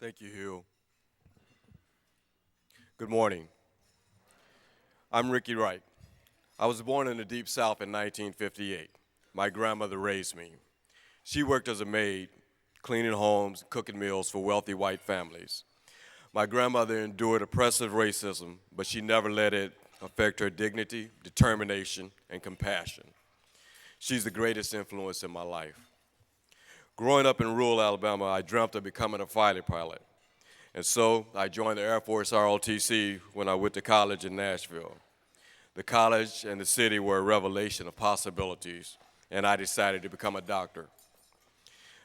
Thank you, Huel. Good morning. I'm Rickey Wright. I was born in the Deep South in 1958. My grandmother raised me. She worked as a maid, cleaning homes, cooking meals for wealthy white families. My grandmother endured oppressive racism, but she never let it affect her dignity, determination, and compassion. She's the greatest influence in my life. Growing up in rural Alabama, I dreamt of becoming a fighter pilot. And so I joined the Air Force ROTC when I went to college in Nashville. The college and the city were a revelation of possibilities, and I decided to become a doctor.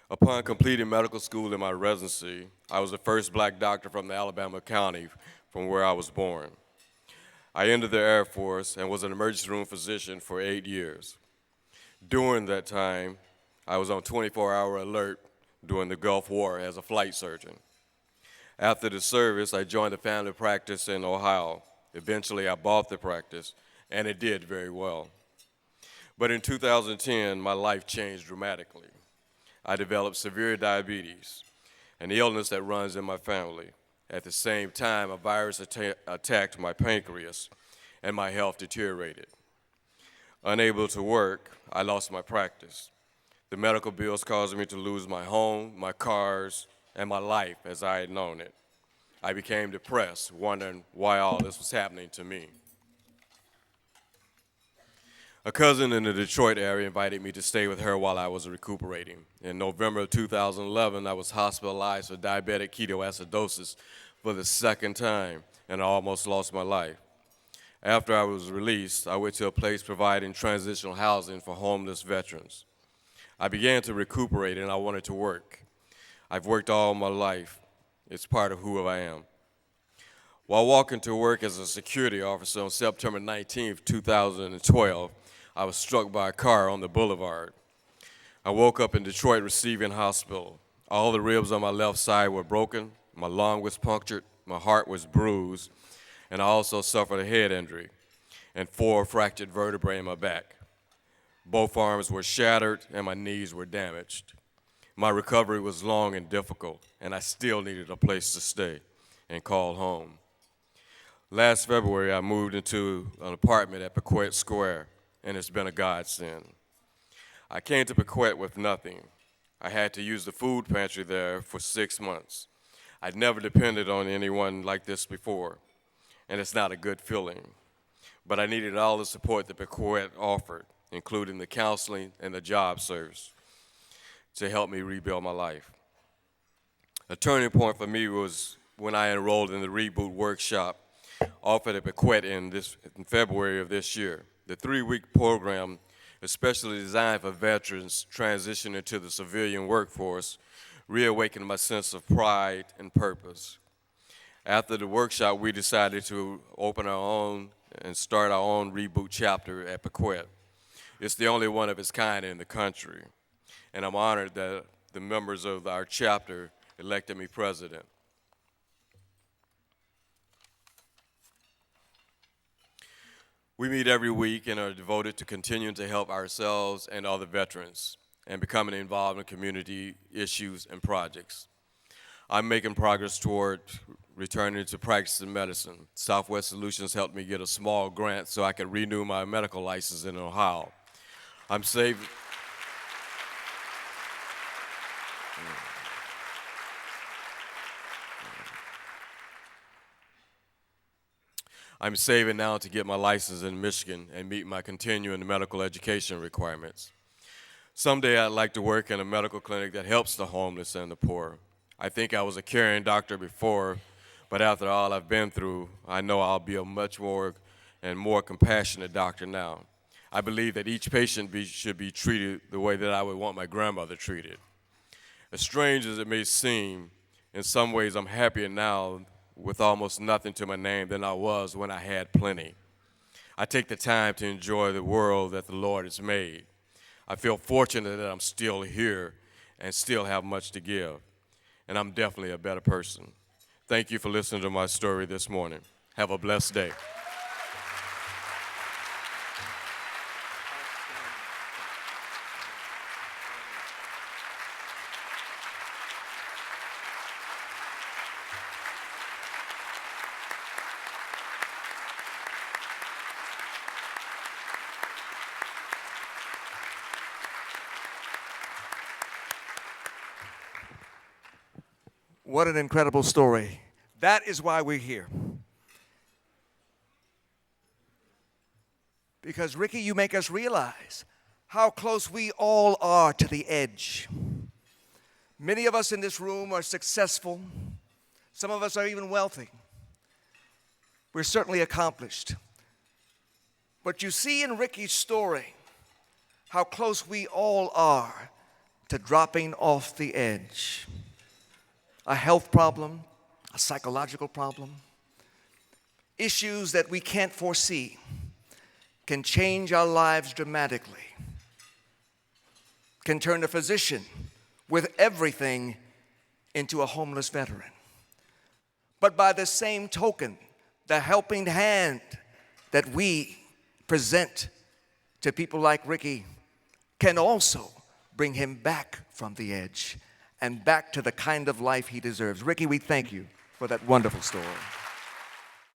Upon completing medical school in my residency, I was the first black doctor from the Alabama county from where I was born. I entered the Air Force and was an emergency room physician for 8 years. During that time, I was on 24-hour alert during the Gulf War as a flight surgeon. After the service, I joined a family practice in Ohio. Eventually, I bought the practice, and it did very well. But in 2010, my life changed dramatically. I developed severe diabetes, an illness that runs in my family. At the same time, a virus attacked my pancreas, and my health deteriorated. Unable to work, I lost my practice. The medical bills caused me to lose my home, my cars, and my life as I had known it. I became depressed, wondering why all this was happening to me. A cousin in the Detroit area invited me to stay with her while I was recuperating. In November of 2011, I was hospitalized for diabetic ketoacidosis for the second time, and I almost lost my life. After I was released, I went to a place providing transitional housing for homeless veterans. I began to recuperate, and I wanted to work. I've worked all my life. It's part of who I am. While walking to work as a security officer on September 19, 2012, I was struck by a car on the boulevard. I woke up in Detroit Receiving Hospital. All the ribs on my left side were broken, my lung was punctured, my heart was bruised, and I also suffered a head injury and 4 fractured vertebrae in my back. Both arms were shattered and my knees were damaged. My recovery was long and difficult, and I still needed a place to stay and call home. Last February, I moved into an apartment at Piquette Square, and it's been a godsend. I came to Piquette with nothing. I had to use the food pantry there for 6 months. I'd never depended on anyone like this before, and it's not a good feeling. But I needed all the support that Piquette offered, including the counseling and the job service, to help me rebuild my life. A turning point for me was when I enrolled in the Reboot Workshop offered at Piquette in February of this year. The 3-week program, especially designed for veterans transitioning to the civilian workforce, reawakened my sense of pride and purpose. After the workshop, we decided to open our own and start our own Reboot chapter at Piquette. It's the only one of its kind in the country, and I'm honored that the members of our chapter elected me president. We meet every week and are devoted to continuing to help ourselves and other veterans and becoming involved in community issues and projects. I'm making progress toward returning to practicing medicine. Southwest Solutions helped me get a small grant so I could renew my medical license in Ohio. I'm saving. I'm saving now to get my license in Michigan and meet my continuing medical education requirements. Someday I'd like to work in a medical clinic that helps the homeless and the poor. I think I was a caring doctor before, but after all I've been through, I know I'll be a much more and more compassionate doctor now. I believe that each patient should be treated the way that I would want my grandmother treated. As strange as it may seem, in some ways I'm happier now with almost nothing to my name than I was when I had plenty. I take the time to enjoy the world that the Lord has made. I feel fortunate that I'm still here and still have much to give, and I'm definitely a better person. Thank you for listening to my story this morning. Have a blessed day. What an incredible story. That is why we're here. Because, Rickey, you make us realize how close we all are to the edge. Many of us in this room are successful. Some of us are even wealthy. We're certainly accomplished. But you see in Rickey's story how close we all are to dropping off the edge. A health problem, a psychological problem, issues that we can't foresee can change our lives dramatically, can turn a physician with everything into a homeless veteran. But by the same token, the helping hand that we present to people like Rickey can also bring him back from the edge and back to the kind of life he deserves. Rickey, we thank you for that wonderful story.